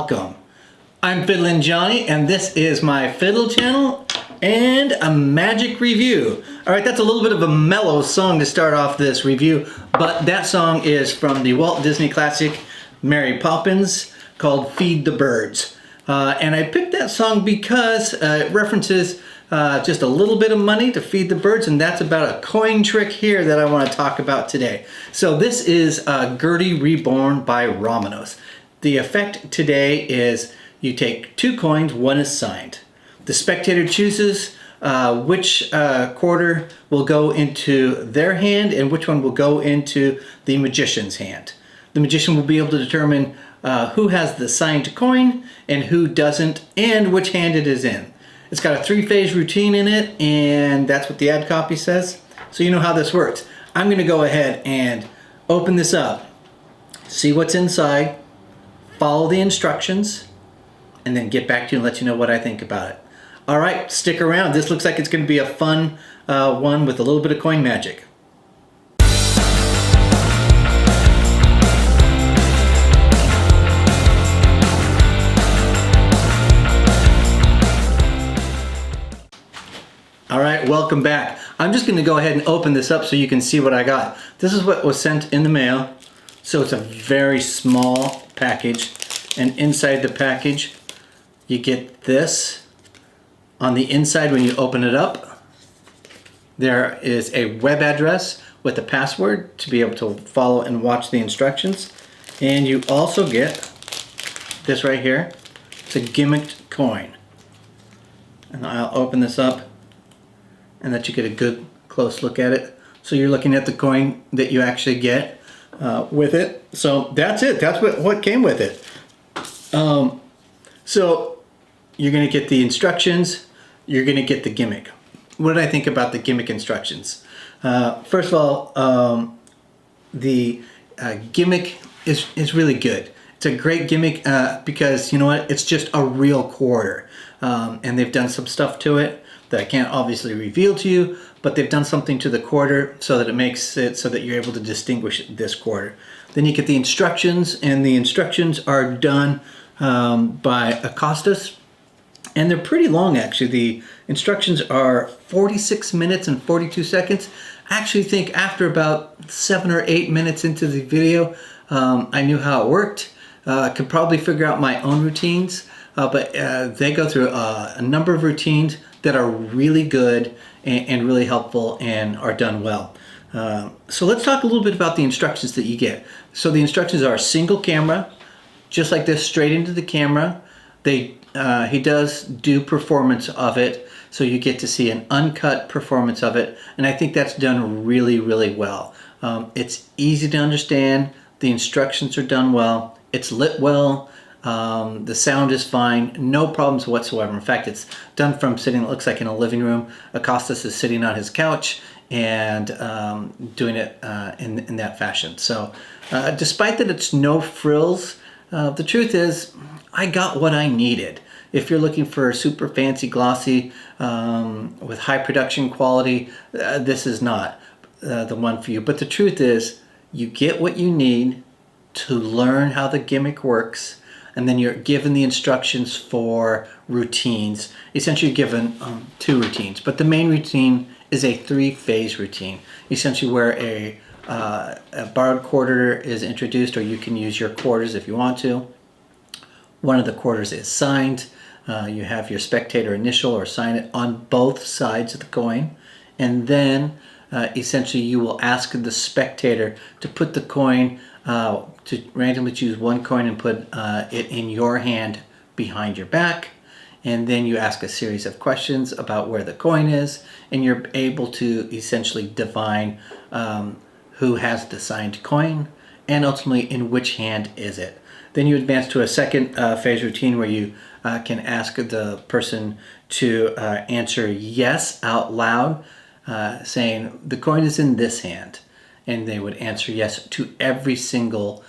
welcome. I'm Fiddlin' Johnny, and this is my fiddle channel and a magic review. Alright, that's a little bit of a mellow song to start off this review, but that song is from the Walt Disney classic Mary Poppins called Feed the Birds. And I picked that song because it references just a little bit of money to feed the birds, and that's about a coin trick here that I want to talk about today. So this is Gerti Reborn by Romanos. The effect today is you take 2 coins, one is signed. The spectator chooses which quarter will go into their hand and which one will go into the magician's hand. The magician will be able to determine who has the signed coin and who doesn't, and which hand it is in. It's got a 3-phase routine in it, and that's what the ad copy says. So you know how this works. I'm going to go ahead and open this up, see what's inside, follow the instructions, and then get back to you and let you know what I think about it. Alright, stick around. This looks like it's going to be a fun one with a little bit of coin magic. Alright, welcome back. I'm just going to go ahead and open this up so you can see what I got. This is what was sent in the mail. So it's a very small package. And inside the package, you get this. On the inside, when you open it up, there is a web address with a password to be able to follow and watch the instructions. And you also get this right here. It's a gimmicked coin. And I'll open this up and let you get a good close look at it. So you're looking at the coin that you actually get with it. So that's it. That's what came with it. So you're going to get the instructions. You're going to get the gimmick. What did I think about the gimmick instructions? First of all, the gimmick is really good. It's a great gimmick because, you know what, it's just a real quarter. And they've done some stuff to it that I can't obviously reveal to you, but they've done something to the quarter so that it makes it so that you're able to distinguish this quarter. Then you get the instructions, and the instructions are done by Acostas, and they're pretty long actually. The instructions are 46 minutes and 42 seconds. I actually think after about 7 or 8 minutes into the video, I knew how it worked. I could probably figure out my own routines, but they go through a number of routines that are really good and really helpful and are done well. So let's talk a little bit about the instructions that you get. So the instructions are single camera, just like this, straight into the camera. He does do performance of it, so you get to see an uncut performance of it, and I think that's done really, really well. It's easy to understand. The instructions are done well. It's lit well. The sound is fine, no problems whatsoever. In fact, it's done from sitting, it looks like in a living room. Acostas is sitting on his couch and doing it in that fashion. So despite that it's no frills, the truth is I got what I needed. If you're looking for super fancy glossy with high production quality, this is not the one for you. But the truth is you get what you need to learn how the gimmick works, and then you're given the instructions for routines. Essentially you're given 2 routines, but the main routine is a 3-phase routine. Essentially where a borrowed quarter is introduced, or you can use your quarters if you want to. One of the quarters is signed. You have your spectator initial or sign it on both sides of the coin, and then essentially you will ask the spectator to put the coin to randomly choose one coin and put it in your hand behind your back, and then you ask a series of questions about where the coin is, and you're able to essentially divine who has the signed coin and ultimately in which hand is it. Then you advance to a second phase routine where you can ask the person to answer yes out loud, saying the coin is in this hand. And they would answer yes to every single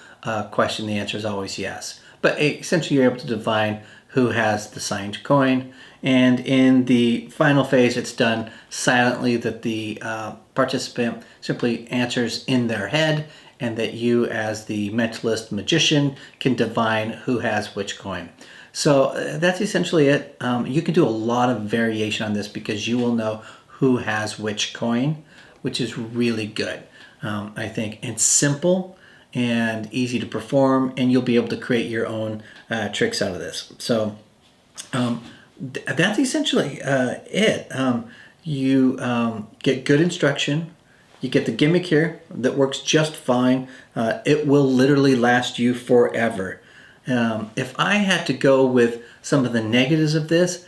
question. The answer is always yes. But essentially you're able to divine who has the signed coin. And in the final phase, it's done silently, that the participant simply answers in their head, and that you as the mentalist magician can divine who has which coin. So that's essentially it. You can do a lot of variation on this because you will know who has which coin, which is really good. I think it's simple and easy to perform, and you'll be able to create your own tricks out of this. So that's essentially it. You get good instruction. You get the gimmick here that works just fine. It will literally last you forever. If I had to go with some of the negatives of this,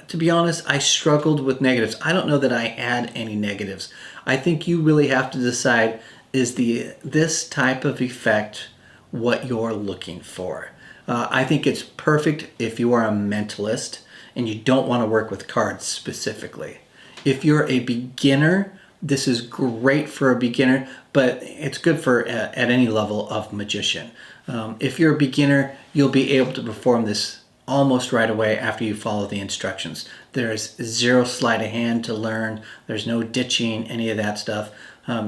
to be honest, I struggled with negatives. I don't know that I had any negatives. I think you really have to decide, is this type of effect what you're looking for? I think it's perfect if you are a mentalist and you don't want to work with cards specifically. If you're a beginner, this is great for a beginner, but it's good for at any level of magician. If you're a beginner, you'll be able to perform this almost right away after you follow the instructions. There's zero sleight of hand to learn. There's no ditching, any of that stuff.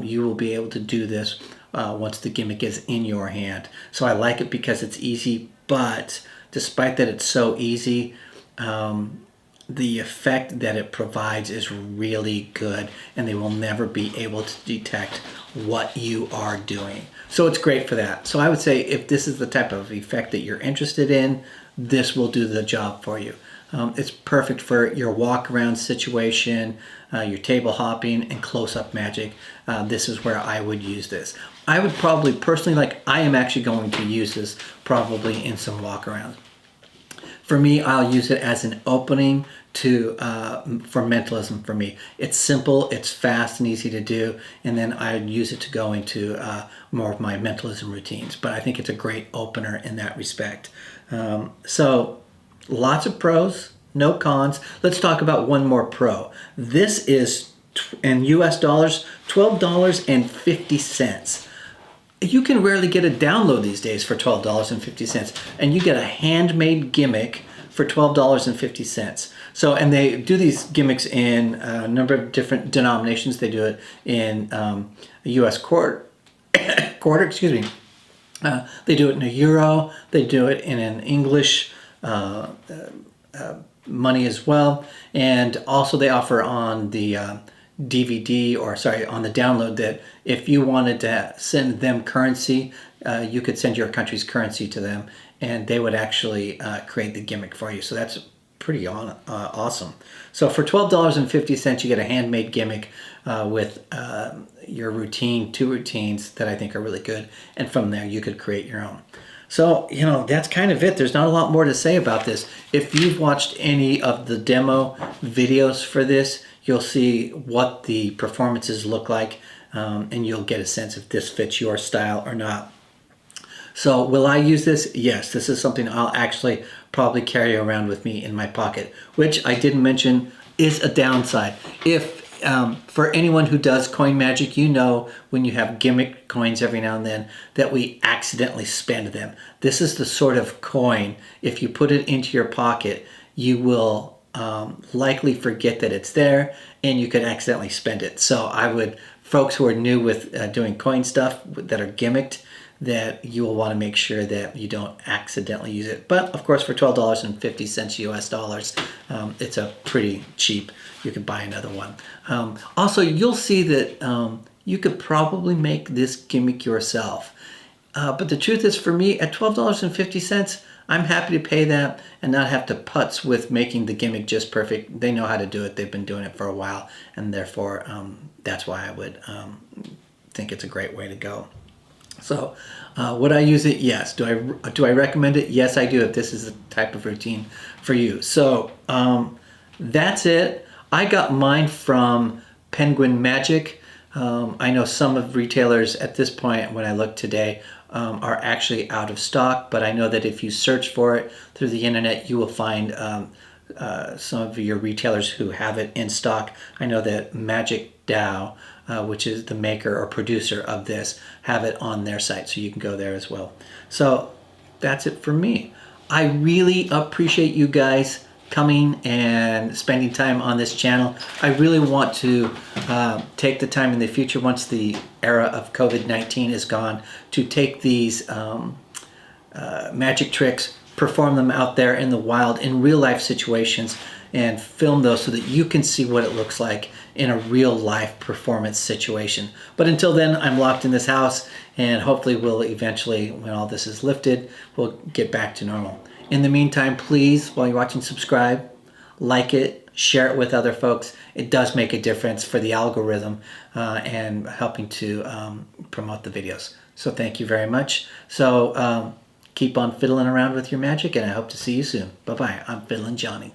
You will be able to do this once the gimmick is in your hand. So I like it because it's easy, but despite that it's so easy, the effect that it provides is really good, and they will never be able to detect what you are doing. So it's great for that. So I would say if this is the type of effect that you're interested in, this will do the job for you. It's perfect for your walk around situation, your table hopping, and close-up magic. This is where I would use this. I would probably personally, I am actually going to use this probably in some walk arounds. For me, I'll use it as an opening for mentalism for me. It's simple, it's fast and easy to do, and then I'd use it to go into more of my mentalism routines. But I think it's a great opener in that respect. So lots of pros, no cons. Let's talk about one more pro. This is, in US dollars, $12.50. You can rarely get a download these days for $12.50, and you get a handmade gimmick for $12.50. So, and they do these gimmicks in a number of different denominations. They do it in US quarter, excuse me. They do it in a euro. They do it in an English money as well. And also they offer on the DVD, or sorry, on the download, that if you wanted to send them currency, you could send your country's currency to them, and they would actually create the gimmick for you. So that's pretty awesome. So for $12.50, you get a handmade gimmick with your routine, 2 routines that I think are really good, and from there you could create your own. So, that's kind of it. There's not a lot more to say about this. If you've watched any of the demo videos for this, you'll see what the performances look like, and you'll get a sense if this fits your style or not. So will I use this? Yes, this is something I'll actually probably carry around with me in my pocket, which I didn't mention is a downside. If for anyone who does coin magic, when you have gimmick coins every now and then that we accidentally spend them. This is the sort of coin, if you put it into your pocket, you will likely forget that it's there, and you could accidentally spend it. So folks who are new with doing coin stuff that are gimmicked, that you will want to make sure that you don't accidentally use it. But of course, for $12.50 US dollars, it's a pretty cheap. You can buy another one. Also, you'll see that you could probably make this gimmick yourself. But the truth is, for me, at $12.50, I'm happy to pay that and not have to putz with making the gimmick just perfect. They know how to do it. They've been doing it for a while, and therefore that's why I would think it's a great way to go. So would I use it? Yes. Do I recommend it? Yes, I do, if this is the type of routine for you. So that's it. I got mine from Penguin Magic. I know some of retailers at this point, when I look today, are actually out of stock, but I know that if you search for it through the internet, you will find some of your retailers who have it in stock. I know that Magic Tao, which is the maker or producer of this, have it on their site, so you can go there as well. So that's it for me. I really appreciate you guys coming and spending time on this channel. I really want to take the time in the future, once the era of COVID-19 is gone, to take these magic tricks, perform them out there in the wild in real life situations, and film those so that you can see what it looks like in a real life performance situation. But until then, I'm locked in this house, and hopefully we'll eventually, when all this is lifted, we'll get back to normal. In the meantime, please, while you're watching, subscribe, like it, share it with other folks. It does make a difference for the algorithm and helping to promote the videos. So thank you very much. So keep on fiddling around with your magic, and I hope to see you soon. Bye-bye. I'm Fiddlin' Johnny.